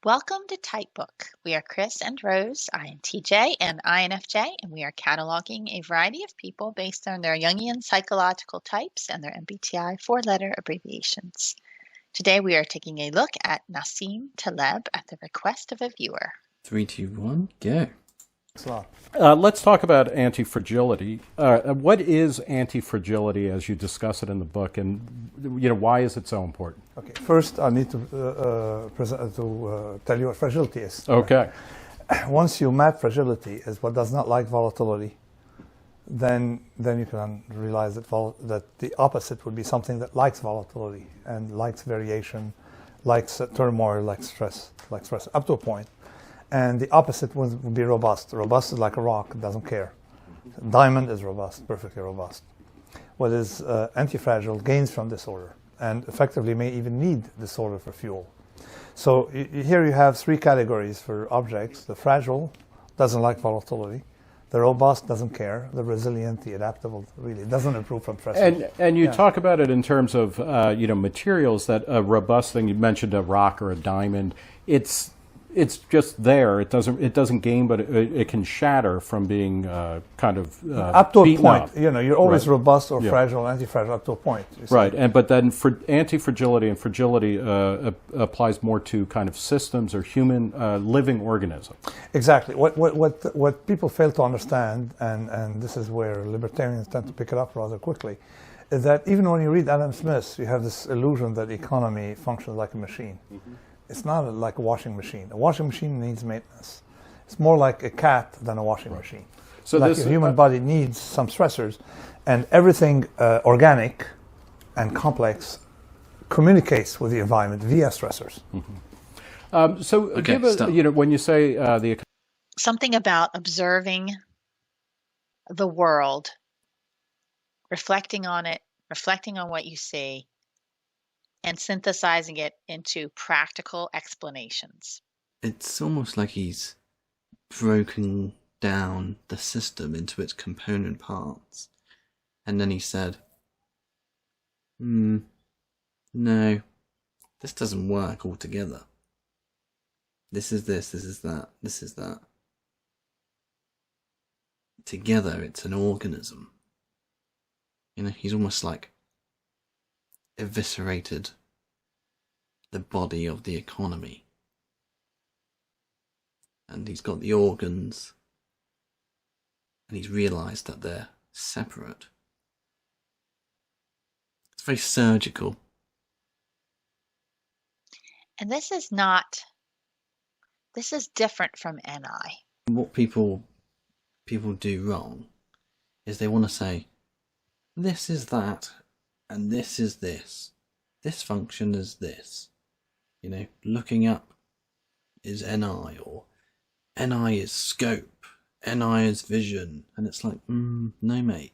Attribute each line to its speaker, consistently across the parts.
Speaker 1: Welcome to Typebook. We are Chris and Rose, INTJ and INFJ, and we are cataloging a variety of people based on their Jungian psychological types and their MBTI four-letter abbreviations. Today we are taking a look at Nassim Taleb at the request of a viewer.
Speaker 2: 3, 2, 1, go.
Speaker 3: Let's talk about anti-fragility. What is anti-fragility as you discuss it in the book, and why is it so important?
Speaker 4: Okay, first I need to tell you what fragility is.
Speaker 3: Okay.
Speaker 4: Once you map fragility as what does not like volatility, then you can realize that the opposite would be something that likes volatility and likes variation, likes turmoil, likes stress, up to a point. And the opposite would be robust. Robust is like a rock, it doesn't care. Diamond is robust, perfectly robust. What is anti-fragile gains from disorder and effectively may even need disorder for fuel. So here you have three categories for objects. The fragile doesn't like volatility. The robust doesn't care. The resilient, the adaptable, really doesn't improve from stress.
Speaker 3: And you talk about it in terms of materials. That a robust thing, you mentioned a rock or a diamond. It's just there. It doesn't gain, but it can shatter from being
Speaker 4: up to a point.
Speaker 3: Up.
Speaker 4: You're always robust or fragile, anti-fragile up to a point.
Speaker 3: Right, but then for anti-fragility and fragility applies more to kind of systems or human living organisms.
Speaker 4: Exactly. What people fail to understand, and this is where libertarians tend to pick it up rather quickly, is that even when you read Adam Smith, you have this illusion that the economy functions like a machine. Mm-hmm. It's not like a washing machine. A washing machine needs maintenance. It's more like a cat than a washing machine. So like the human body needs some stressors, and everything organic and complex communicates with the environment via stressors.
Speaker 3: Mm-hmm. When you say
Speaker 1: something about observing the world, reflecting on it, reflecting on what you see, and synthesizing it into practical explanations.
Speaker 2: It's almost like he's broken down the system into its component parts. And then he said, no, this doesn't work altogether. This is this is that, this is that. Together it's an organism. He's almost like eviscerated the body of the economy, and he's got the organs, and he's realized that they're separate. It's very surgical.
Speaker 1: And this is different from NI.
Speaker 2: What people do wrong is they want to say, this is that, and this is this. This function is this. Looking up is NI, or NI is scope, NI is vision. And it's like, no mate.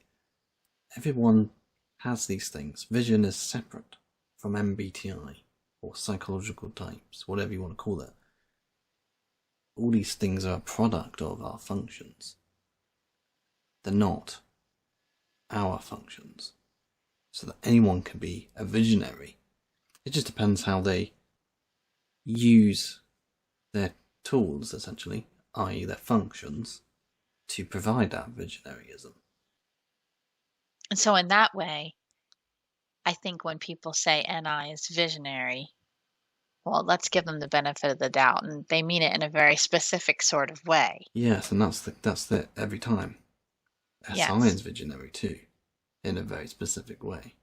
Speaker 2: Everyone has these things. Vision is separate from MBTI, or psychological types, whatever you want to call it. All these things are a product of our functions. They're not our functions. So that anyone can be a visionary. It just depends how they use their tools, essentially, i.e. their functions, to provide that visionaryism.
Speaker 1: And so in that way, I think when people say NI is visionary, well, let's give them the benefit of the doubt, and they mean it in a very specific sort of way.
Speaker 2: Yes, and that's the every time. SI is visionary too, in a very specific way.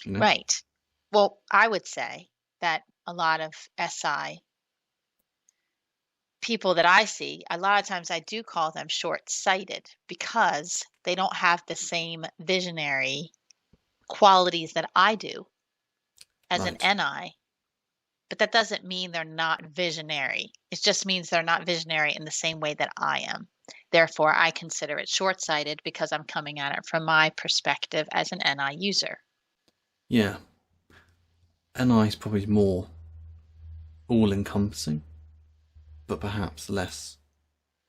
Speaker 1: Right. Well, I would say that a lot of SI people that I see, a lot of times I do call them short-sighted because they don't have the same visionary qualities that I do as an NI. But that doesn't mean they're not visionary. It just means they're not visionary in the same way that I am. Therefore, I consider it short-sighted because I'm coming at it from my perspective as an NI user.
Speaker 2: Yeah. NI is probably more all-encompassing, but perhaps less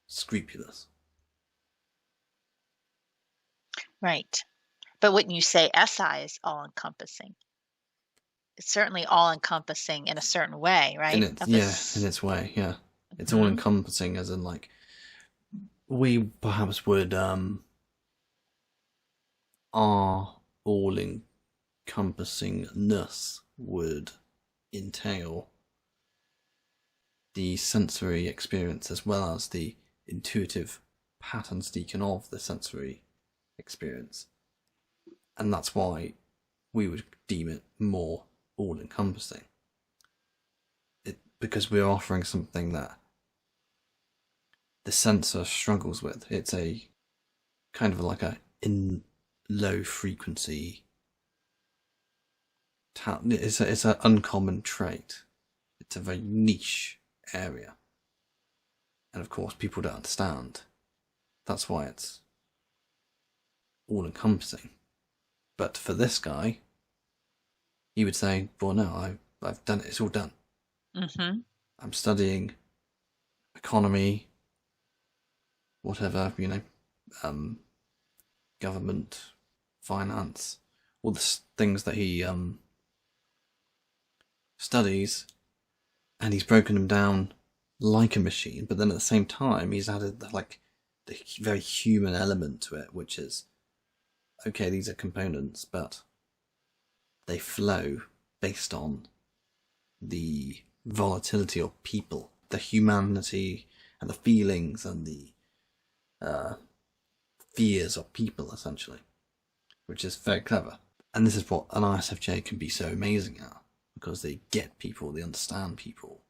Speaker 2: scrupulous.
Speaker 1: Right. But wouldn't you say SI is all-encompassing? it's certainly all encompassing in a certain way, right?
Speaker 2: In its way, yeah. It's all encompassing, as in like we perhaps would our all encompassingness would entail the sensory experience as well as the intuitive patterns deacon of the sensory experience. And that's why we would deem it more all-encompassing. Because we're offering something that the sensor struggles with. It's a kind of like a in low frequency. It's an uncommon trait. It's a very niche area. And of course, people don't understand. That's why it's all-encompassing. But for this guy, he would say, well, no, I've done it. It's all done.
Speaker 1: Mm-hmm.
Speaker 2: I'm studying economy, whatever, government, finance, all the things that he studies, and he's broken them down like a machine, but then at the same time, he's added like the very human element to it, which is, okay, these are components, but they flow based on the volatility of people, the humanity and the feelings and the fears of people, essentially, which is very clever. And this is what an ISFJ can be so amazing at, because they get people, they understand people,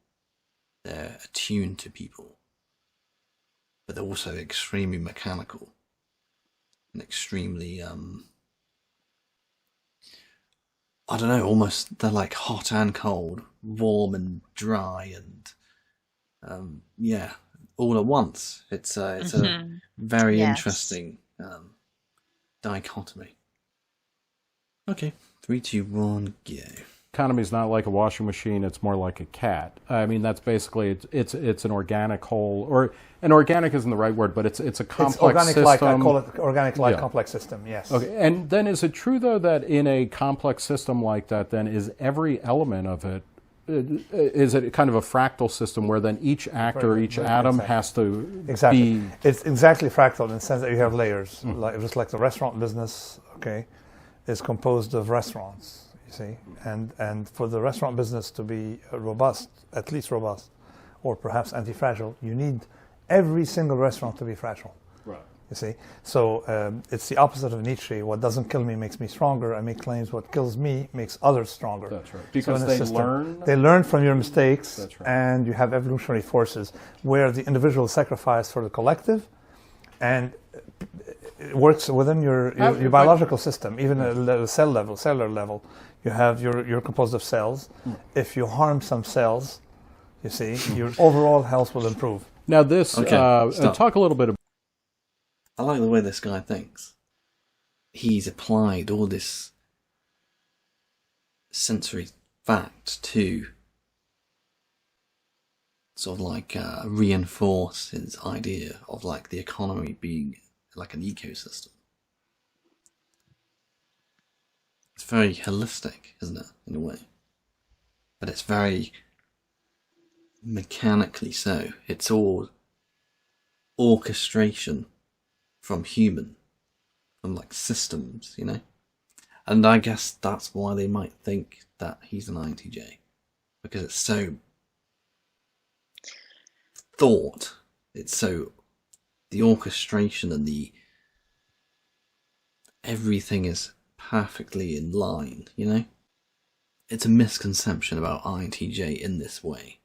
Speaker 2: they're attuned to people, but they're also extremely mechanical and extremely I don't know, almost they're like hot and cold, warm and dry, and all at once. It's a very interesting dichotomy. Okay, 3, 2, 1, go.
Speaker 3: Economy is not like a washing machine; it's more like a cat. I mean, that's basically it's an organic whole, or an organic isn't the right word, but it's a complex
Speaker 4: organic
Speaker 3: system.
Speaker 4: Like I call it organic like complex system. Yes.
Speaker 3: Okay, and then is it true though that in a complex system like that, then is every element of it? Is it kind of a fractal system where then each actor, each atom has to be...
Speaker 4: It's exactly fractal in the sense that you have layers, just like the restaurant business. Okay, is composed of restaurants. See, and for the restaurant business to be robust, at least robust, or perhaps anti-fragile, you need every single restaurant to be fragile.
Speaker 3: Right.
Speaker 4: You see, so it's the opposite of Nietzsche. What doesn't kill me makes me stronger. I make claims. What kills me makes others stronger.
Speaker 3: That's right. Because so
Speaker 4: they learn from your mistakes.
Speaker 3: That's right.
Speaker 4: And you have evolutionary forces where the individual sacrifice for the collective, and it works within your biological system, even at the cellular level. You have you're composed of cells. If you harm some cells, you see, your overall health will improve.
Speaker 3: Now this, talk a little bit about...
Speaker 2: I like the way this guy thinks. He's applied all this sensory fact to sort of like reinforce his idea of like the economy being like an ecosystem. It's very holistic, isn't it, in a way? But it's very mechanically so. It's all orchestration from like systems, And I guess that's why they might think that he's an INTJ. Because it's so thought. It's so... the orchestration and the... everything is perfectly in line, It's a misconception about INTJ in this way,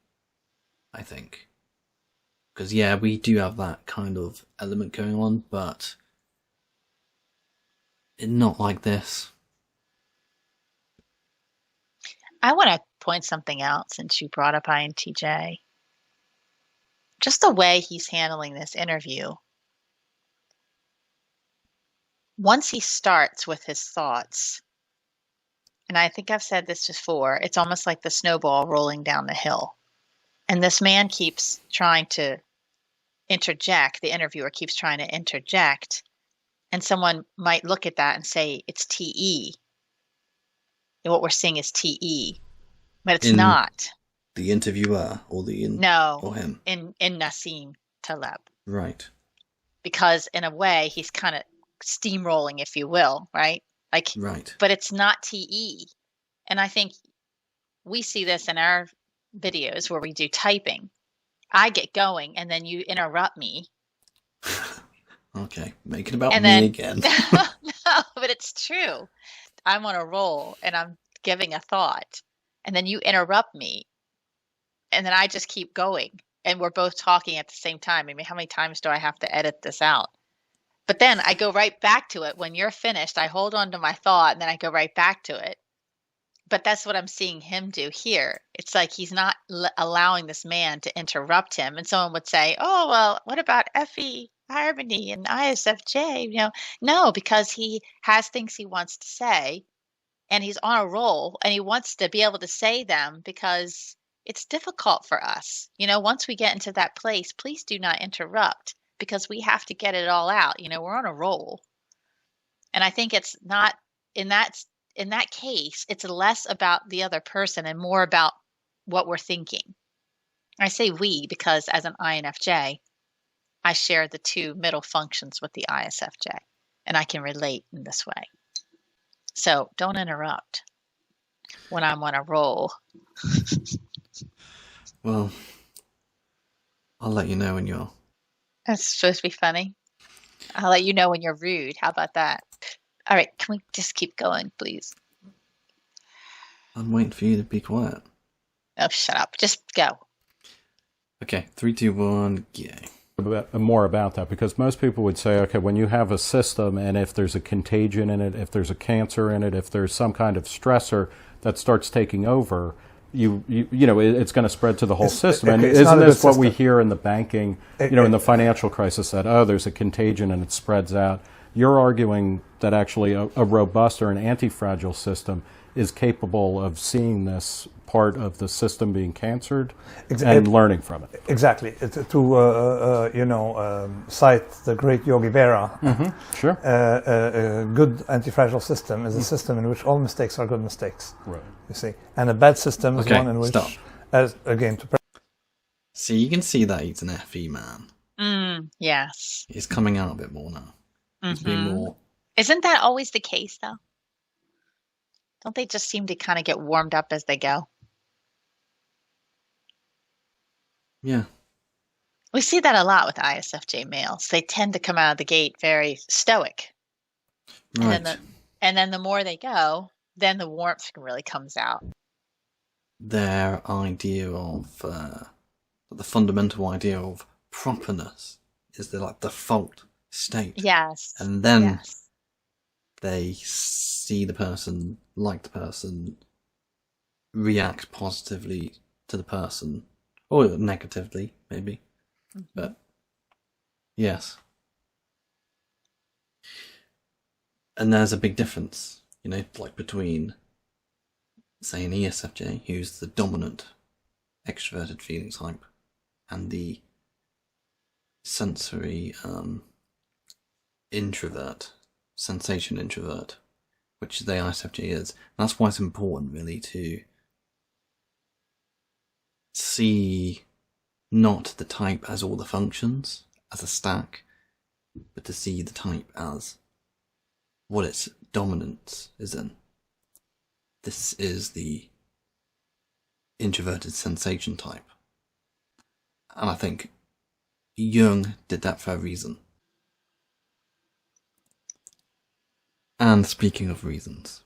Speaker 2: I think. Because, we do have that kind of element going on, but not like this.
Speaker 1: I want to point something out since you brought up INTJ. Just the way he's handling this interview. Once he starts with his thoughts, and I think I've said this before, it's almost like the snowball rolling down the hill. And this man keeps trying to interject, the interviewer keeps trying to interject, and someone might look at that and say, it's TE. and what we're seeing is TE, but it's
Speaker 2: In
Speaker 1: not.
Speaker 2: the interviewer or
Speaker 1: No,
Speaker 2: or him?
Speaker 1: in Nassim Taleb.
Speaker 2: Right.
Speaker 1: Because in a way, he's kind of steamrolling, if you will, right? Like,
Speaker 2: Right.
Speaker 1: but it's not TE. And I think we see this in our videos where we do typing. I get going and then you interrupt me.
Speaker 2: Okay, make it about
Speaker 1: And
Speaker 2: me
Speaker 1: then,
Speaker 2: again.
Speaker 1: no, but it's true. I'm on a roll and I'm giving a thought. And then you interrupt me. And then I just keep going. And we're both talking at the same time. I mean, how many times do I have to edit this out? But then I go right back to it. When you're finished, I hold on to my thought and then I go right back to it. But that's what I'm seeing him do here. It's like he's not allowing this man to interrupt him. And someone would say, oh, well, what about FE, Harmony, and ISFJ? You know, no, because he has things he wants to say and he's on a roll and he wants to be able to say them because it's difficult for us. You know, once we get into that place, please do not interrupt because we have to get it all out. You know, we're on a roll. And I think it's not in that case, it's less about the other person and more about what we're thinking. I say we because as an INFJ, I share the two middle functions with the ISFJ, and I can relate in this way. So don't interrupt when I'm on a roll.
Speaker 2: Well, I'll let you know when you're...
Speaker 1: That's supposed to be funny. I'll let you know when you're rude. How about that? All right, can we just keep going, please?
Speaker 2: I'm waiting for you to be quiet.
Speaker 1: Oh, shut up. Just go.
Speaker 2: Okay, 3, 2, 1, go.
Speaker 3: More about that, because most people would say, okay, when you have a system and if there's a contagion in it, if there's a cancer in it, if there's some kind of stressor that starts taking over, you know, it's going to spread to the whole system. And isn't this what we hear in the banking, you know, in the financial crisis, that, oh, there's a contagion and it spreads out? You're arguing that actually a robust or an anti-fragile system is capable of seeing this part of the system being cancered and learning from it.
Speaker 4: Exactly. Cite the great Yogi Berra.
Speaker 3: Mm-hmm. Sure.
Speaker 4: A good anti-fragile system is a system in which all mistakes are good mistakes.
Speaker 3: Right.
Speaker 4: You see, and a bad system is one in which,
Speaker 2: See, you can see that he's an FE man.
Speaker 1: Yes.
Speaker 2: He's coming out a bit more now. He's being more...
Speaker 1: Isn't that always the case, though? Don't they just seem to kind of get warmed up as they go?
Speaker 2: Yeah.
Speaker 1: We see that a lot with ISFJ males. They tend to come out of the gate very stoic.
Speaker 2: Right.
Speaker 1: And then the more they go, then the warmth really comes out.
Speaker 2: Their idea of... the fundamental idea of properness is the default state.
Speaker 1: Yes.
Speaker 2: And then they see the person, like the person, react positively to the person, or negatively, maybe. Mm-hmm. But, yes. And there's a big difference, you know, like between, say, an ESFJ, who's the dominant extroverted feeling type, and the sensory introvert, sensation introvert, which the ISFJ is. And that's why it's important, really, to see not the type as all the functions, as a stack, but to see the type as what its dominance is in. This is the introverted sensation type. And I think Jung did that for a reason. And speaking of reasons,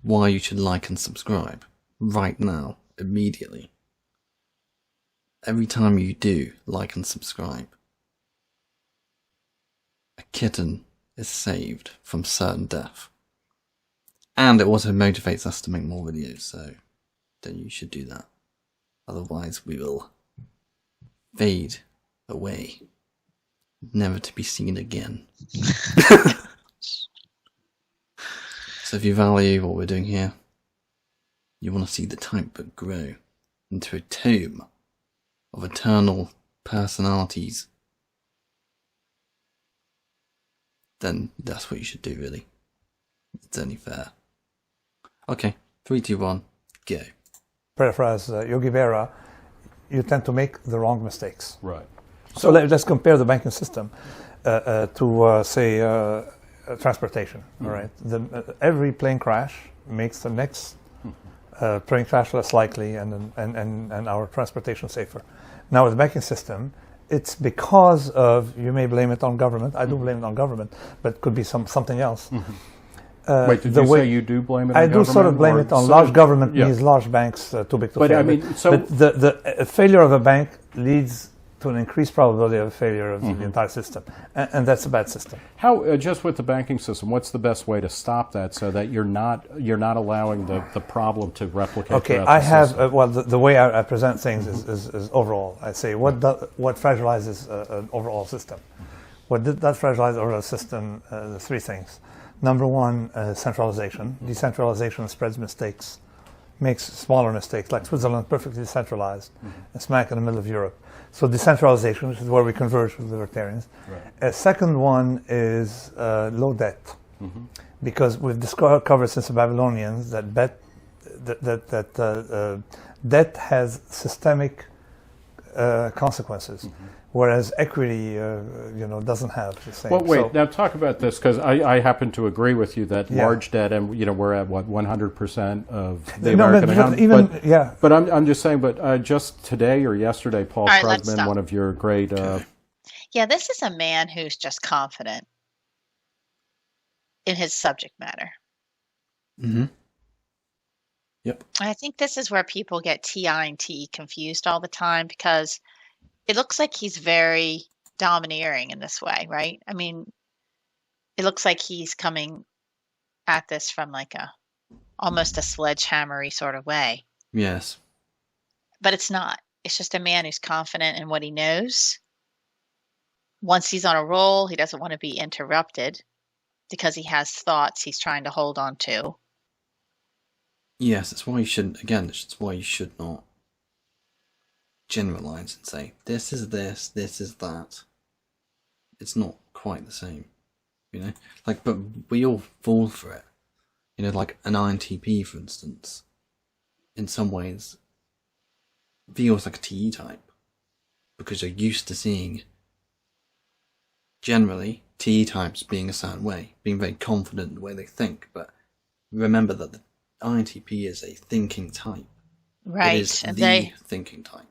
Speaker 2: why you should like and subscribe right now, immediately. Every time you do like and subscribe, a kitten is saved from certain death. And it also motivates us to make more videos, so then you should do that. Otherwise we will fade away, never to be seen again. So if you value what we're doing here, you want to see the type but grow into a tome of eternal personalities, then that's what you should do, really. It's only fair. Okay, 3, 2, 1, go.
Speaker 4: Paraphrase Yogi Berra, you tend to make the wrong mistakes.
Speaker 3: Right.
Speaker 4: So let's compare the banking system to, say, transportation. All right. Every plane crash makes the next plane crash less likely and our transportation safer. Now with the banking system, it's because of, you may blame it on government. I do blame it on government, but it could be something else.
Speaker 3: Wait, did you say you do blame it on government?
Speaker 4: I do sort of blame it on large government, means large banks too big to fail.
Speaker 3: I mean,
Speaker 4: but the failure of a bank leads to an increased probability of failure of the entire system, and that's a bad system.
Speaker 3: How, just with the banking system, what's the best way to stop that so that you're not allowing the problem to replicate?
Speaker 4: Okay, I have the way I present things is overall. I say what fragilizes an overall system. What does fragilize the overall system? The three things. Number one, centralization. Decentralization spreads mistakes, makes smaller mistakes, like Switzerland, perfectly decentralized, and smack in the middle of Europe. So decentralization, which is where we converge with libertarians.
Speaker 3: Right.
Speaker 4: A second one is low debt, because we've discovered since the Babylonians that debt has systemic consequences. Whereas equity, doesn't have the same.
Speaker 3: Well, wait. Now talk about this, because I happen to agree with you that large debt, and we're at what 100% of the American economy. But I'm just saying. But just today or yesterday, Paul Krugman, one of your great.
Speaker 1: This is a man who's just confident in his subject matter.
Speaker 2: Yep.
Speaker 1: I think this is where people get TI and TE confused all the time, because it looks like he's very domineering in this way, right? I mean, it looks like he's coming at this from like almost a sledgehammery sort of way.
Speaker 2: Yes.
Speaker 1: But it's not. It's just a man who's confident in what he knows. Once he's on a roll, he doesn't want to be interrupted because he has thoughts he's trying to hold on to.
Speaker 2: Yes, that's why you shouldn't, again, that's why you should not generalize and say, this is this is that. It's not quite the same, but we all fall for it. Like an INTP, for instance, in some ways feels like a TE type, because you're used to seeing generally TE types being a certain way, being very confident in the way they think, but remember that the INTP is a thinking type.
Speaker 1: Right.
Speaker 2: It is the thinking type.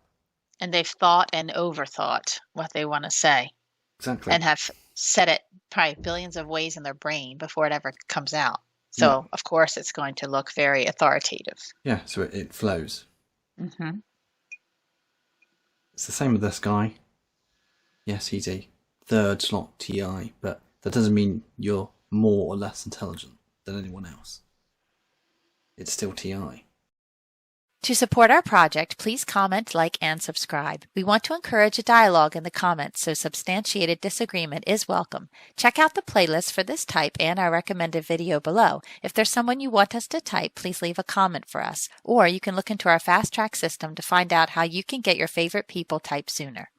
Speaker 1: And they've thought and overthought what they want to say.
Speaker 2: Exactly.
Speaker 1: And have said it probably billions of ways in their brain before it ever comes out. So, of course, it's going to look very authoritative.
Speaker 2: Yeah, so it flows.
Speaker 1: Mm-hmm.
Speaker 2: It's the same with this guy. Yes, he's a third slot TI, but that doesn't mean you're more or less intelligent than anyone else. It's still TI.
Speaker 1: To support our project, please comment, like, and subscribe. We want to encourage a dialogue in the comments, so substantiated disagreement is welcome. Check out the playlist for this type and our recommended video below. If there's someone you want us to type, please leave a comment for us. Or you can look into our fast track system to find out how you can get your favorite people typed sooner.